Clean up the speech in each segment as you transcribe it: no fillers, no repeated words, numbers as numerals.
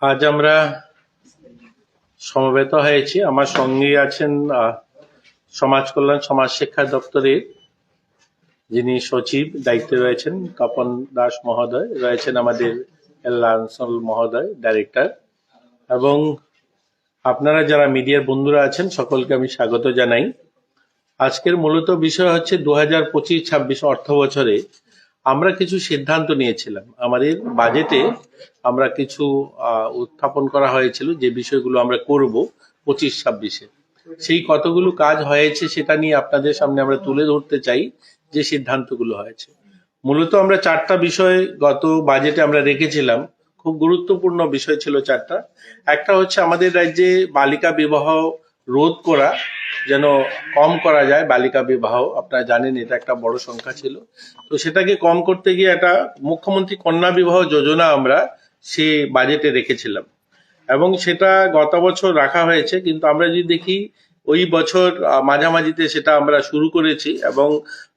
আজ আমরা সমবেত হয়েছি। আমার সঙ্গে আছেন সমাজ কল্যাণ সমাজ শিক্ষা দপ্তরের যিনি সচিব দায়িত্বে রয়েছেন তপন দাস মহোদয়, রয়েছেন আমাদের লালসল মহোদয় ডাইরেক্টর, এবং আপনারা যারা মিডিয়ার বন্ধুরা আছেন সকলকে আমি স্বাগত জানাই। আজকের মূলত বিষয় হচ্ছে 2025-26 অর্থ বছরে আমরা কিছু সিদ্ধান্ত নিয়েছিলাম। আমাদের বাজেটে আমরা কিছু উত্থাপন করা হয়েছিল যে বিষয়গুলো আমরা করব 25-26-এ। সেই কতগুলো কাজ হয়েছে সেটা নিয়ে আপনাদের সামনে আমরা তুলে ধরতে চাই যে সিদ্ধান্তগুলো হয়েছে। মূলত আমরা চারটা বিষয় গত বাজেটে আমরা রেখেছিলাম, খুব গুরুত্বপূর্ণ বিষয় ছিল চারটা। একটা হচ্ছে আমাদের রাজ্যে বালিকা বিবাহ রোধ করা, যেন কম করা যায় বালিকা বিবাহ। আপনারা জানেন এটা একটা বড় সংখ্যা ছিল, তো সেটাকে কম করতে গিয়ে একটা মুখ্যমন্ত্রী কন্যা বিবাহ যোজনা আমরা সে বাজেটে রেখেছিলাম, এবং সেটা গত বছর রাখা হয়েছে। কিন্তু আমরা যদি দেখি ওই বছর মাঝামাঝিতে সেটা আমরা শুরু করেছি, এবং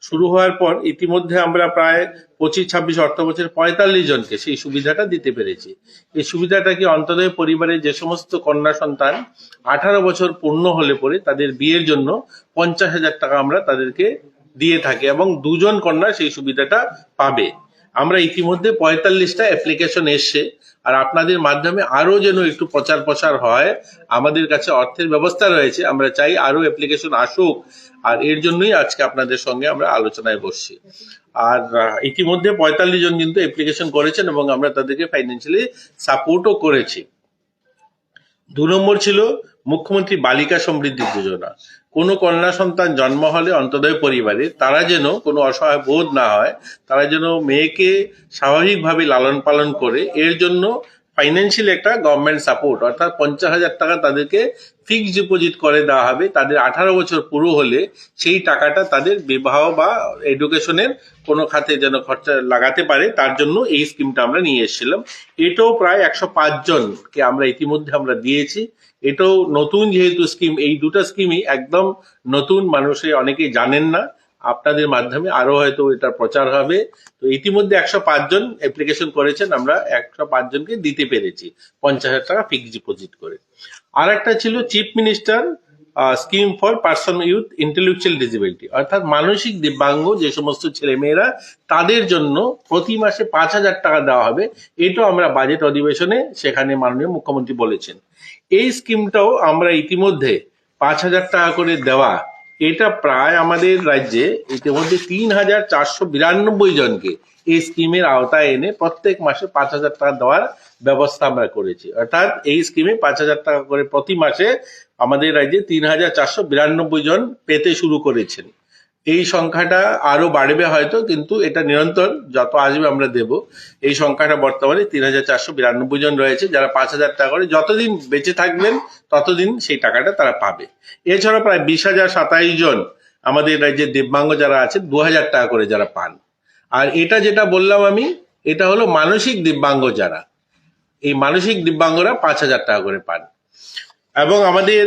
শুরু হওয়ার পর ইতিমধ্যে আমরা প্রায় 25-26 অর্থ বছর 45 জনকে সেই সুবিধাটা দিতে পেরেছি। এই সুবিধাটা কি অন্তদয় পরিবারের যে সমস্ত কন্যা সন্তান 18 বছর পূর্ণ হলে পরে তাদের বিয়ের জন্য 50,000 টাকা আমরা তাদেরকে দিয়ে থাকি, এবং দুজন কন্যা সেই সুবিধাটা পাবে। আমরা ইতিমধ্যে 45টা অ্যাপ্লিকেশন এসছে, আর আপনাদের মাধ্যমে আরো যেন একটু প্রচার প্রসার হয়। আমাদের কাছে অর্থের ব্যবস্থা রয়েছে, আমরা চাই আরো অ্যাপ্লিকেশন আসুক, আর এর জন্যই আজকে আপনাদের সঙ্গে আমরা আলোচনায় বসছি। আর ইতিমধ্যে 45 জন কিন্তু অ্যাপ্লিকেশন করেছেন, এবং আমরা তাদেরকে ফাইন্যান্সিয়ালি সাপোর্টও করেছি। 2 নম্বর ছিল মুখ্যমন্ত্রী বালিকা সমৃদ্ধি যোজনা। কোনো কন্যা সন্তান জন্ম হলে অন্তোদয় পরিবারে তারা যেন কোনো অসহায় বোধ না হয়, তারা যেন মেয়েকে স্বাভাবিকভাবে লালন পালন করে, এর জন্য ফাইন্যান্সিয়াল একটা গভর্নমেন্ট সাপোর্ট, অর্থাৎ 50,000 টাকা তাদেরকে ফিক্সড ডিপোজিট করে দেওয়া হবে। তাদের 18 বছর পুরো হলে সেই টাকাটা তাদের বিবাহ বা এডুকেশনের কোনো খাতে যেন খরচা লাগাতে পারে, তার জন্য এই স্কিমটা আমরা নিয়ে এসেছিলাম। এটাও প্রায় 105 জনকে আমরা ইতিমধ্যে আমরা দিয়েছি। এটাও নতুন যেহেতু স্কিম, এই দুটো স্কিমই একদম নতুন, মানুষে অনেকেই জানেন না। আপনাদের মাধ্যমে আরো হয়তো এটা প্রচার হবে। তো ইতিমধ্যে 105 জন অ্যাপ্লিকেশন করেছেন, আমরা 105 জনকে দিতে পেরেছি 50,000 টাকা ফিক্সড ডিপোজিট করে। আর একটা ছিল chief minister scheme for person with intellectual disability, অর্থাৎ মানসিক দিব্যাঙ্গ যে সমস্ত ছেলে মেয়েরা, তাদের জন্য প্রতি মাসে 5,000 টাকা দেওয়া হবে। এটাও আমরা বাজেট অধিবেশনে সেখানে মাননীয় মুখ্যমন্ত্রী বলেছেন। এই স্কিমটাও আমরা ইতিমধ্যে 5,000 টাকা করে দেওয়া, এটা প্রায় আমাদের রাজ্যে ইতিমধ্যে 3,492 জনকে এই স্কিমের আওতায় এনে প্রত্যেক মাসে 5,000 টাকা দেওয়ার ব্যবস্থা আমরা করেছি। অর্থাৎ এই স্কিমে 5,000 টাকা করে প্রতি মাসে আমাদের রাজ্যে 3,492 জন পেতে শুরু করেছেন। এই সংখ্যাটা আরো বাড়বে হয়তো, কিন্তু এটা নিরন্তর যত আসবে আমরা দেব। এই সংখ্যাটা বর্তমানে 3,492 জন রয়েছে, যারা 5,000 টাকা করে যতদিন বেঁচে থাকবেন ততদিন সেই টাকাটা তারা পাবে। এছাড়া প্রায় 20,027 জন আমাদের রাজ্যে দিব্যাঙ্গ যারা আছে 2,000 টাকা করে যারা পান। আর এটা যেটা বললাম আমি, এটা হলো মানসিক দিব্যাঙ্গ যারা, এই মানসিক দিব্যাঙ্গরা 5,000 টাকা করে পান। এবং আমাদের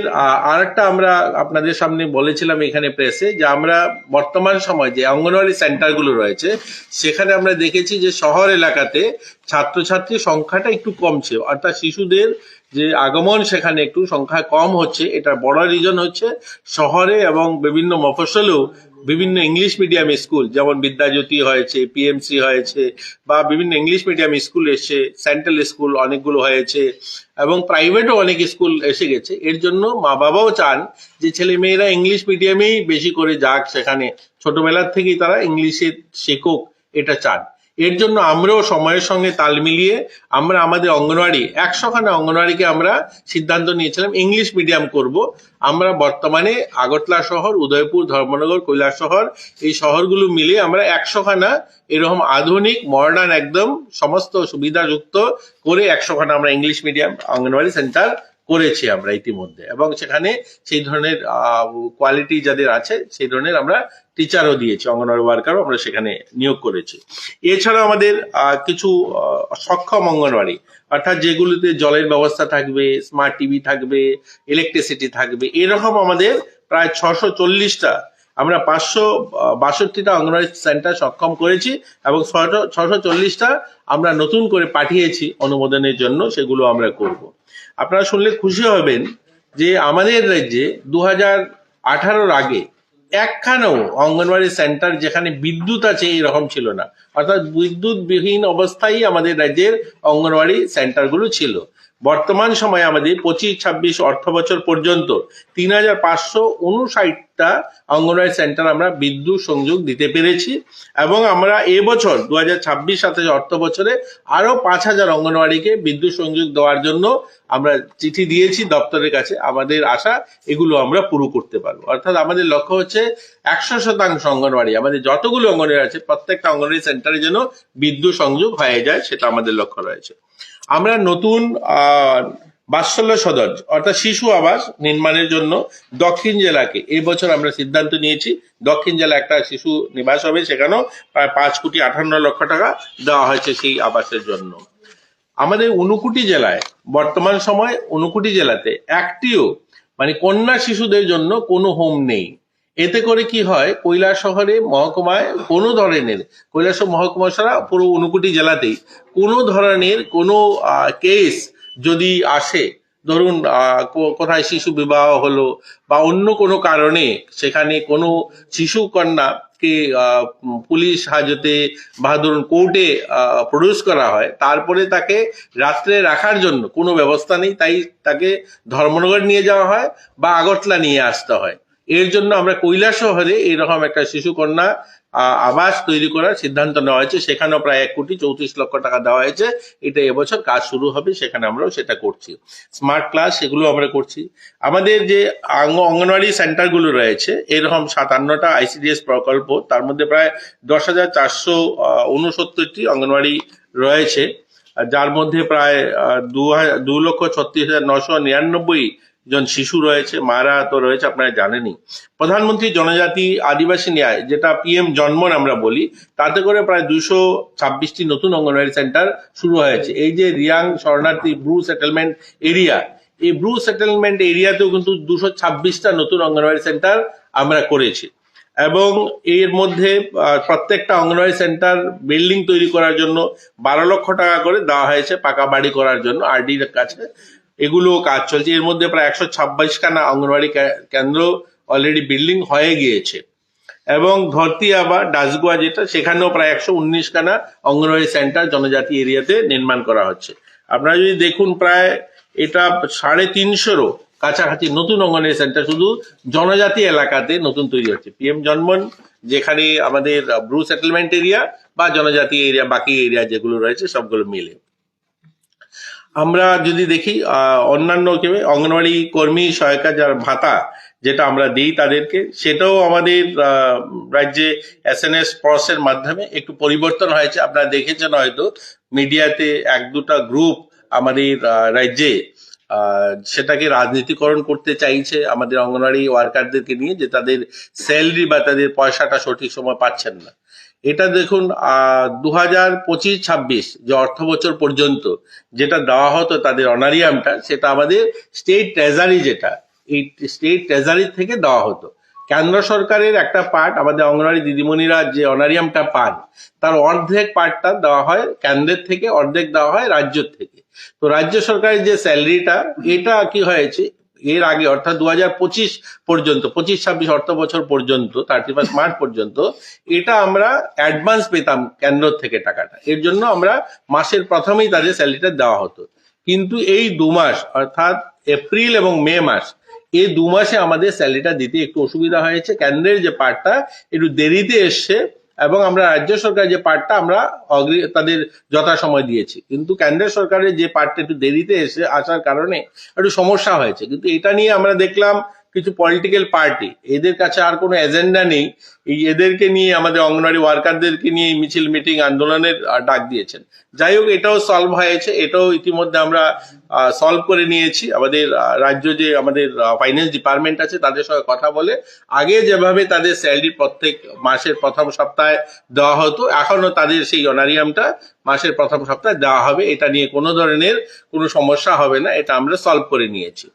আর একটা আমরা আপনাদের সামনে বলেছিলাম এখানে প্রেসে, যে আমরা বর্তমান সময় যে অঙ্গনওয়াড়ি সেন্টারগুলো রয়েছে সেখানে আমরা দেখেছি যে শহর এলাকাতে ছাত্রছাত্রীর সংখ্যাটা একটু কমছে, অর্থাৎ শিশুদের যে আগমন সেখানে একটু সংখ্যা কম হচ্ছে। এটার বড় রিজন হচ্ছে শহরে এবং বিভিন্ন মফস্বলেও বিভিন্ন ইংলিশ মিডিয়াম স্কুল, যেমন বিদ্যাজ্যোতি হয়েছে, পিএমসি হয়েছে, বা বিভিন্ন ইংলিশ মিডিয়াম স্কুল এসছে, সেন্ট্রাল স্কুল অনেকগুলো হয়েছে, এবং প্রাইভেটও অনেক স্কুল এসে গেছে। এর জন্য মা বাবাও চান যে ছেলে মেয়েরা ইংলিশ মিডিয়ামেই বেশি করে যাক, সেখানে ছোটবেলার থেকেই তারা ইংলিশে শেখুক, এটা চান। এর জন্য আমরাও সময়ের সঙ্গে তাল মিলিয়ে আমরা আমাদের অঙ্গনওয়াড়ি 100খানা অঙ্গনওয়াড়িকে আমরা সিদ্ধান্ত নিয়েছিলাম ইংলিশ মিডিয়াম করব। আমরা বর্তমানে আগরতলা শহর, উদয়পুর, ধর্মনগর, কৈলাসহর এই শহরগুলো মিলিয়ে আমরা 100খানা এরকম আধুনিক মডার্ন একদম সমস্ত সুবিধাযুক্ত করে 100খানা আমরা ইংলিশ মিডিয়াম অঙ্গনওয়াড়ি সেন্টার করেছি আমরা ইতিমধ্যে, এবং সেখানে সেই ধরনের কোয়ালিটি যাদের আছে সেই ধরনের আমরা টিচারও দিয়েছি, অঙ্গনওয়াড়ি ওয়ার্কারও আমরা সেখানে নিয়োগ করেছি। এছাড়া আমাদের কিছু সক্ষম অঙ্গনওয়াড়ি, অর্থাৎ যেগুলোতে জলের ব্যবস্থা থাকবে, স্মার্ট টিভি থাকবে, ইলেকট্রিসিটি থাকবে, এরকম আমাদের প্রায় 640টা আমরা 562টা অঙ্গনওয়াড়ি সেন্টার সক্ষম করেছি এবং 640টা আমরা নতুন করে পাঠিয়েছি অনুমোদনের জন্য, সেগুলো আমরা করব। আপনারা শুনলে খুশি হবেন যে আমাদের রাজ্যে 2018-র আগে একখানেও অঙ্গনওয়াড়ি সেন্টার যেখানে বিদ্যুৎ আছে এরকম ছিল না, অর্থাৎ বিদ্যুৎবিহীন অবস্থায় আমাদের রাজ্যের অঙ্গনওয়াড়ি সেন্টারগুলো ছিল। বর্তমান সময়ে আমাদের 25-26 অর্থ বছর পর্যন্ত 3559টা অঙ্গনওয়াড়ি সেন্টার আমরা বিদ্যুৎ সংযোগ দিতে পেরেছি এবং আমরা এবছর 2026-27 অর্থ বছরে আরো 5000 অঙ্গনওয়াড়িকে বিদ্যুৎ সংযোগ দেওয়ার জন্য আমরা চিঠি দিয়েছি দপ্তরের কাছে। আমাদের আশা এগুলো আমরা পুরো করতে পারবো। অর্থাৎ আমাদের লক্ষ্য হচ্ছে 100% অঙ্গনওয়াড়ি, আমাদের যতগুলো অঙ্গনওয়াড়ি আছে প্রত্যেকটা অঙ্গনওয়াড়ি সেন্টারে যেন বিদ্যুৎ সংযোগ হয়ে যায়, সেটা আমাদের লক্ষ্য রয়েছে। আমরা নতুন বাৎসল্য সদন অর্থাৎ শিশু আবাস নির্মাণের জন্য দক্ষিণ জেলাকে এই বছর আমরা সিদ্ধান্ত নিয়েছি। দক্ষিণ জেলা একটা শিশু নিবাস হবে, সেখানেও প্রায় 5,58,00,000 টাকা দেওয়া হয়েছে সেই আবাসের জন্য। আমাদের 59 জেলায় বর্তমান সময় 59 জেলাতে একটিও মানে কন্যা শিশুদের জন্য কোনো হোম নেই। এতে করে কি হয়, কৈলাসহরে মহকুমায় কোনো ধরনের, কৈলাসহর মহকুমা ছাড়া পুরো 59 জেলাতেই কোনো ধরনের কোনো কেস যদি আসে, ধরুন কোথায় শিশু বিবাহ হলো বা অন্য কোনো কারণে সেখানে কোনো শিশু কন্যা কে পুলিশ হাজতে বা ধরুন কোর্টে প্রডিউস করা হয়, তারপরে তাকে রাত্রে রাখার জন্য কোনো ব্যবস্থা নেই, তাই তাকে ধর্মনগর নিয়ে যাওয়া হয় বা আগরতলা নিয়ে আসতে হয়। এর জন্য আমরা কৈলাসহরে এরকম একটা শিশু কন্যা আবাস তৈরি করার সিদ্ধান্ত নেওয়া হয়েছে, সেখানেও প্রায় 1,34,00,000 টাকা দেওয়া হয়েছে। এটা এবছর কাজ শুরু হবে, সেখানে আমরাও সেটা করছি। স্মার্ট ক্লাস সেগুলো আমরা করছি। আমাদের যে অঙ্গনওয়াড়ি সেন্টারগুলো রয়েছে, এরকম 57টা ICDS প্রকল্প, তার মধ্যে প্রায় 10,469টি অঙ্গনওয়াড়ি রয়েছে, যার মধ্যে প্রায় 2,36,999 জন শিশু রয়েছে, মারা তো রয়েছে আপনারা জানেনই। প্রধানমন্ত্রী জনজাতি আদিবাসী ন্যায়, যেটা PM জন্মন আমরা বলি, তাতে করে প্রায় 226টি নতুন অঙ্গনওয়াড়ি সেন্টার শুরু হয়েছে। এই যে রিয়াং শরণার্থী ব্রু সেটেলমেন্ট এরিয়া, এই ব্রু সেটেলমেন্ট এরিয়াতেও কিন্তু 226টা নতুন অঙ্গনওয়াড়ি সেন্টার আমরা করেছি এবং এর মধ্যে প্রত্যেকটা অঙ্গনওয়াড়ি সেন্টার বিল্ডিং তৈরি করার জন্য 12 লক্ষ টাকা করে দেওয়া হয়েছে পাকা বাড়ি করার জন্য RDর কাছে। এগুলো কাজ চলছে। এর মধ্যে প্রায় 126খানা অঙ্গনওয়াড়ি কেন্দ্র অলরেডি বিল্ডিং হয়ে গিয়েছে এবং ধরতিয়া বা ডাসগুয়া যেটা, সেখানেও প্রায় 119খানা অঙ্গনওয়াড়ি সেন্টার জনজাতি এরিয়াতে নির্মাণ করা হচ্ছে। আপনারা যদি দেখুন, প্রায় এটা 350-রও কাছাকাছি নতুন অঙ্গনওয়াড়ি সেন্টার শুধু জনজাতি এলাকাতে নতুন তৈরি হচ্ছে। PM জন্মন যেখানে আমাদের ব্রু সেটেলমেন্ট এরিয়া বা জনজাতি এরিয়া, বাকি এরিয়া যেগুলো রয়েছে সবগুলো মিলে। আমরা যদি দেখি অন্যান্য অঙ্গনওয়াড়ি কর্মী সহায়িকা যার ভাতা যেটা আমরা দিই তাদেরকে, সেটাও আমাদের রাজ্যে SNS প্রসেসের মাধ্যমে একটু পরিবর্তন হয়েছে। আপনারা দেখেছেন হয়তো মিডিয়াতে 1-2টা গ্রুপ আমাদের রাজ্যে সেটাকে রাজনীতিকরণ করতে চাইছে আমাদের অঙ্গনওয়াড়ি ওয়ার্কারদেরকে নিয়ে, যে তাদের স্যালারি বা তাদের পয়সাটা সঠিক সময় পাচ্ছেন না। এটা দেখুন 2025-26 যে অর্থ বছর পর্যন্ত যেটা দেওয়া হতো তাদের অনারিয়ামটা, সেটা আমাদের স্টেট ট্রেজারি, যেটা এই স্টেট ট্রেজারি থেকে দেওয়া হতো। কেন্দ্র সরকারের একটা পার্ট আমাদের অঙ্গনওয়াড়ি দিদিমণিরা যে অনারিয়ামটা পান, তার অর্ধেক পার্টটা দেওয়া হয় কেন্দ্রের থেকে, অর্ধেক দেওয়া হয় রাজ্য থেকে। তো রাজ্য সরকারের যে স্যালারিটা, এটা কি হয়েছে এর আগে অর্থাৎ 2025 পর্যন্ত, 25-26 অর্থ বছর পর্যন্ত 31 মার্চ পর্যন্ত এটা আমরা অ্যাডভান্স পেতাম কেন্দ্র থেকে টাকাটা। এর জন্য আমরা মাসের প্রথমেই তাদের স্যালারিটা দেওয়া হতো। কিন্তু এই 2 মাস অর্থাৎ এপ্রিল এবং মে মাস, এই 2 মাসে আমাদের স্যালারিটা দিতে একটু অসুবিধা হয়েছে। কেন্দ্রের যে পার্টটা একটু দেরিতে এসছে এবং আমরা রাজ্য সরকারের যে পার্টটা আমরা তাদের যথাসময় দিয়েছি, কিন্তু কেন্দ্রের সরকারের যে পার্টটা একটু দেরিতে এসে আসার কারণে একটু সমস্যা হয়েছে। কিন্তু এটা নিয়ে আমরা দেখলাম কিছু পলিটিক্যাল পার্টি, এদের কাছে আর কোনো এজেন্ডা নেই, এই এদেরকে নিয়ে আমাদের অঙ্গনওয়াড়ি ওয়ার্কারদেরকে নিয়ে মিছিল মিটিং আন্দোলনের ডাক দিয়েছেন। যাই হোক, এটাও সলভ হয়েছে, এটাও ইতিমধ্যে আমরা সলভ করে নিয়েছি। আমাদের রাজ্য যে আমাদের ফাইন্যান্স ডিপার্টমেন্ট আছে তাদের সঙ্গে কথা বলে আগে যেভাবে তাদের স্যালারি প্রত্যেক মাসের প্রথম সপ্তাহে দেওয়া হতো, এখনো তাদের সেই অনারিয়ামটা মাসের প্রথম সপ্তাহে দেওয়া হবে। এটা নিয়ে কোনো ধরনের কোনো সমস্যা হবে না, এটা আমরা সলভ করে নিয়েছি।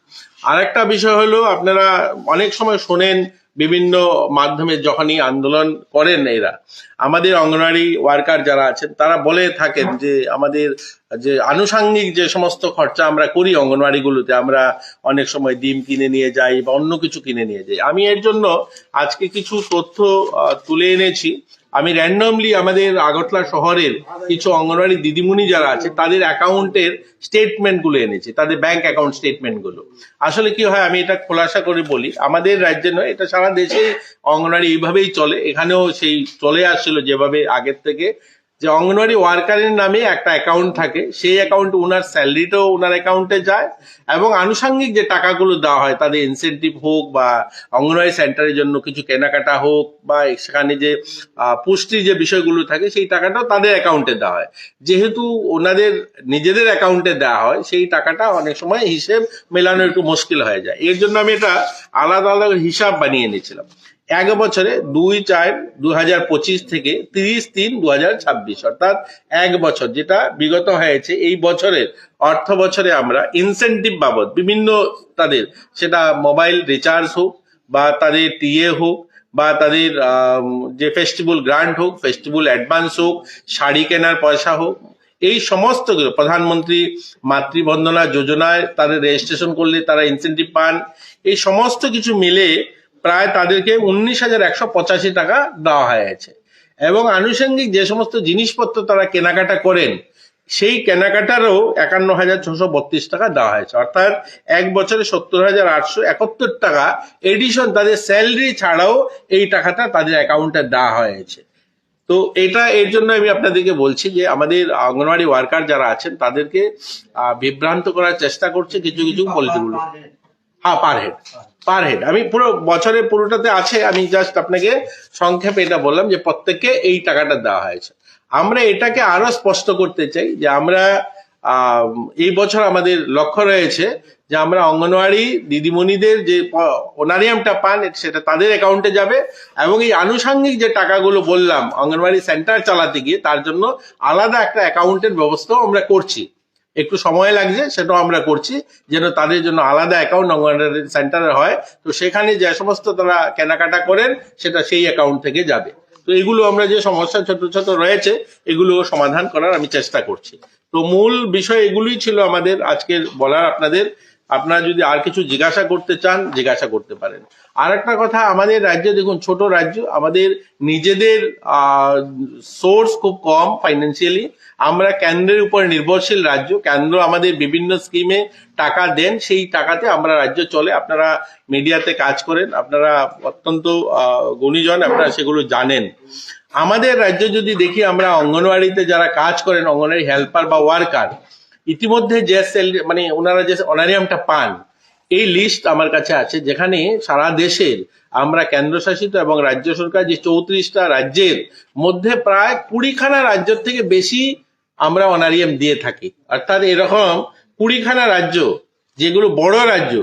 আরেকটা বিষয় হলো, আপনারা অনেক সময় শোনেন বিভিন্ন মাধ্যমে যখনই আন্দোলন করেন এরা, আমাদের অঙ্গনওয়াড়ি ওয়ার্কার যারা আছেন তারা বলে থাকেন যে আমাদের যে আনুষাঙ্গিক যে সমস্ত খরচা আমরা করি অঙ্গনওয়াড়িগুলোতে, আমরা অনেক সময় ডিম কিনে নিয়ে যাই বা অন্য কিছু কিনে নিয়ে যাই। আমি এর জন্য আজকে কিছু তথ্য তুলে এনেছি। আমি র্যান্ডমলি আমাদের আগরতলা শহরের কিছু অঙ্গনওয়াড়ি দিদিমণি যারা আছে তাদের অ্যাকাউন্টের স্টেটমেন্ট গুলো এনেছি, তাদের ব্যাংক অ্যাকাউন্ট স্টেটমেন্ট গুলো। আসলে কি হয়, আমি এটা খোলাসা করে বলি, আমাদের রাজ্যে নয়, এটা সারা দেশে অঙ্গনওয়াড়ি এইভাবেই চলে। এখানেও সেই চলে আসছিল যেভাবে আগের থেকে, যে অঙ্গনওয়াড়ি ওয়ার্কারের নামে একটা অ্যাকাউন্ট থাকে, সেই অ্যাকাউন্টে ওনার স্যালারিটাও ওনার অ্যাকাউন্টে যায় এবং আনুষাঙ্গিক যে টাকাগুলো দেওয়া হয় তাদের ইনসেনটিভ হোক বা অঙ্গনওয়াড়ি সেন্টারের জন্য কিছু কেনাকাটা হোক বা সেখানে যে পুষ্টির যে বিষয়গুলো থাকে সেই টাকাটাও তাদের অ্যাকাউন্টে দেওয়া হয়। যেহেতু ওনাদের নিজেদের অ্যাকাউন্টে দেওয়া হয়, সেই টাকাটা অনেক সময় হিসেব মেলানো একটু মুশকিল হয়ে যায়। এর জন্য আমি এটা আলাদা আলাদা হিসাব বানিয়ে নিয়েছিলাম। এক বছরে 2/4/2025 থেকে 30/3/2026, অর্থাৎ এক বছর যেটা বিগত হয়েছে, এই বছরের অর্থ বছরে আমরা ইনসেনটিভ বাবদ বিভিন্ন তাদের, সেটা মোবাইল রিচার্জ হোক বা তাদের টিএ হোক বা তাদের যে ফেস্টিভ্যাল গ্রান্ট হোক, ফেস্টিভ্যাল অ্যাডভান্স হোক, শাড়ি কেনার পয়সা হোক, এই সমস্ত কিছু, প্রধানমন্ত্রী মাতৃবন্দনা যোজনায় তাদের রেজিস্ট্রেশন করলে তারা ইনসেনটিভ পান, এই সমস্ত কিছু মিলে প্রায় তাদেরকে 19,185 টাকা দেওয়া হয়েছে। এবং আনুষঙ্গিক যে সমস্ত জিনিসপত্র তারা কেনাকাটা করেন সেই কেনাকাটারও 51,632 টাকা দেওয়া হয়েছে, অর্থাৎ এক বছরে 70,871 টাকা এডিশন তাদের স্যালারি ছাড়াও এই টাকাটা তাদের অ্যাকাউন্টে দেওয়া হয়েছে। তো এটা এর জন্য আমি আপনাদেরকে বলছি যে আমাদের অঙ্গনওয়াড়ি ওয়ার্কার যারা আছেন তাদেরকে বিভ্রান্ত করার চেষ্টা করছে কিছু কিছু পলিটিগুলো। হ্যাঁ, পার হেড আমি পুরো বছরের পুরোটাতে আছে, আমি জাস্ট আপনাকে সংক্ষেপে এটা বললাম যে প্রত্যেককে এই টাকাটা দেওয়া হয়েছে। আমরা এটাকে আরো স্পষ্ট করতে চাই যে আমরা এই বছর আমাদের লক্ষ্য রয়েছে যে আমরা অঙ্গনওয়াড়ি দিদিমণিদের যে অনারিয়ামটা পান সেটা তাদের অ্যাকাউন্টে যাবে এবং এই আনুষাঙ্গিক যে টাকাগুলো বললাম অঙ্গনওয়াড়ি সেন্টার চালাতে গিয়ে তার জন্য আলাদা একটা অ্যাকাউন্টের ব্যবস্থাও আমরা করছি। একটু সময় লাগছে, সেটাও আমরা করছি যেন তাদের জন্য আলাদা অ্যাকাউন্ট অঙ্গনওয়াড়ি সেন্টারে হয়, তো সেখানে যে সমস্ত তারা কেনাকাটা করেন সেটা সেই অ্যাকাউন্ট থেকে যাবে। তো এগুলো আমরা যে সমস্যা ছোট ছোট রয়েছে এগুলো সমাধান করার আমি চেষ্টা করছি। তো মূল বিষয় এগুলোই ছিল আমাদের আজকের বলার আপনাদের। আপনারা যদি আর কিছু জিজ্ঞাসা করতে চান জিজ্ঞাসা করতে পারেন। আর একটা কথা, আমাদের রাজ্যে দেখুন ছোট রাজ্য, আমাদের নিজেদের সোর্স খুব কম ফাইন্যান্সিয়ালি, আমরা কেন্দ্রের উপর নির্ভরশীল রাজ্য, কেন্দ্র আমাদের বিভিন্ন স্কিমে টাকা দেন, সেই টাকাতে আমরা রাজ্য চলে। আপনারা মিডিয়াতে কাজ করেন, আপনারা অত্যন্ত গুণীজন, আপনারা সেগুলো জানেন। আমাদের রাজ্য যদি দেখি, আমরা অঙ্গনওয়াড়িতে যারা কাজ করেন, অঙ্গনওয়াড়ি হেল্পার বা ওয়ার্কার, ইতিমধ্যে যে মানে ওনারা যে অনারিয়ামটা পান এই লিস্ট আমার কাছে আছে, যেখানে সারা দেশের আমরা কেন্দ্রশাসিত এবং রাজ্য সরকার যে 34টা রাজ্যের মধ্যে প্রায় 20খানা রাজ্যের থেকে বেশি আমরা অনারিয়াম দিয়ে থাকি। অর্থাৎ এরকম 20খানা রাজ্য যেগুলো বড় রাজ্য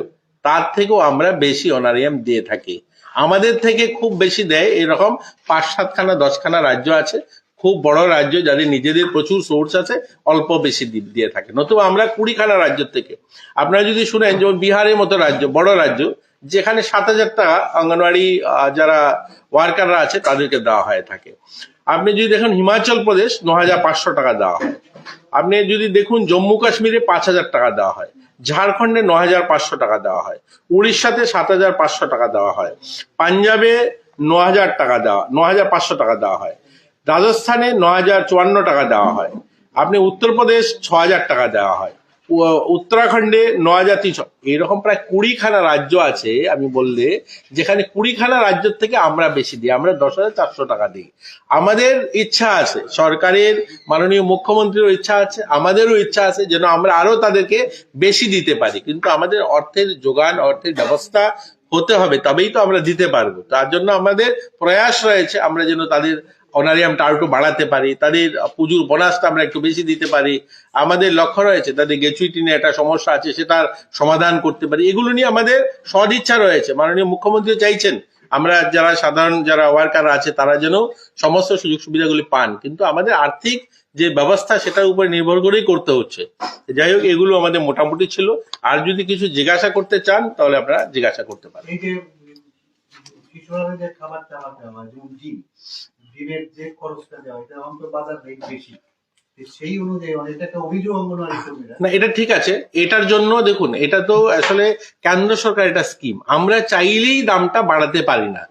তার থেকেও আমরা বেশি অনারিয়াম দিয়ে থাকি। আমাদের থেকে খুব বেশি দেয় এরকম 5-7খানা 10খানা রাজ্য আছে, খুব বড় রাজ্য যাদের নিজেদের প্রচুর সোর্স আছে, অল্প বেশি দিয়ে থাকে। নতুবা আমরা 20খানা রাজ্য থেকে, আপনারা যদি শুনেন যেমন বিহারের মতো রাজ্য, বড় রাজ্য, যেখানে 7,000 টাকা অঙ্গনওয়াড়ি যারা ওয়ার্কাররা আছে তাদেরকে দেওয়া হয়ে থাকে। আপনি যদি দেখেন হিমাচল প্রদেশ 9,500 টাকা দেওয়া হয়। আপনি যদি দেখুন জম্মু কাশ্মীরে 5,000 টাকা দেওয়া হয়, ঝাড়খণ্ডে 9,500 টাকা দেওয়া হয়, উড়িষ্যাতে 7,500 টাকা দেওয়া হয়, পাঞ্জাবে 9,500 টাকা দেওয়া হয়, রাজস্থানে 9,054 টাকা দেওয়া হয়, আপনি উত্তরপ্রদেশ 6,000 টাকা দেওয়া হয়, উত্তরাখণ্ডে 9,300। এইরকম প্রায় 20খানা রাজ্য আছে আমি বললে, যেখানে 20খানা রাজ্যের থেকে আমরা বেশি দিই, আমরা 10,400 টাকা দিই। আমাদের ইচ্ছা আছে, সরকারের মাননীয় মুখ্যমন্ত্রীরও ইচ্ছা আছে, আমাদেরও ইচ্ছা আছে যেন আমরা আরো তাদেরকে বেশি দিতে পারি, কিন্তু আমাদের অর্থের যোগান, অর্থের ব্যবস্থা হতে হবে, তবেই তো আমরা দিতে পারবো। তার জন্য আমাদের প্রয়াস রয়েছে আমরা যেন তাদের অনারিয়ামটা আরো একটু বাড়াতে পারি, তাদের পুজোর বোনাসটা আমরা একটু বেশি দিতে পারি। আমাদের লক্ষ্য রয়েছে তাদের গ্র্যাচুইটি নিয়ে একটা সমস্যা আছে সেটার সমাধান করতে পারি। এগুলো নিয়ে আমাদের সদ ইচ্ছা রয়েছে, মাননীয় মুখ্যমন্ত্রী চাইছেন আমরা যারা সাধারণ যারা ওয়ার্কার আছে তারা যেন সমস্ত সুযোগ সুবিধাগুলি পান, কিন্তু আমাদের আর্থিক যে ব্যবস্থা সেটার উপর নির্ভর করেই করতে হচ্ছে। যাই হোক, এগুলো আমাদের মোটামুটি ছিল। আর যদি কিছু জিজ্ঞাসা করতে চান তাহলে আপনারা জিজ্ঞাসা করতে পারেন। শিশুরা যে খাবার টাবার দেওয়া হয়, যেমন ডিমের যে খরচটা দেওয়া হয়, এটা এখন তো বাজার রেট বেশি, সেই অনুযায়ী এটা একটা অভিযোগ অঙ্গনওয়াড়ি কর্মীরা। না, এটা ঠিক আছে। এটার জন্য দেখুন, এটা তো আসলে কেন্দ্র সরকার এটা স্কিম, আমরা চাইলেই দামটা বাড়াতে পারি না।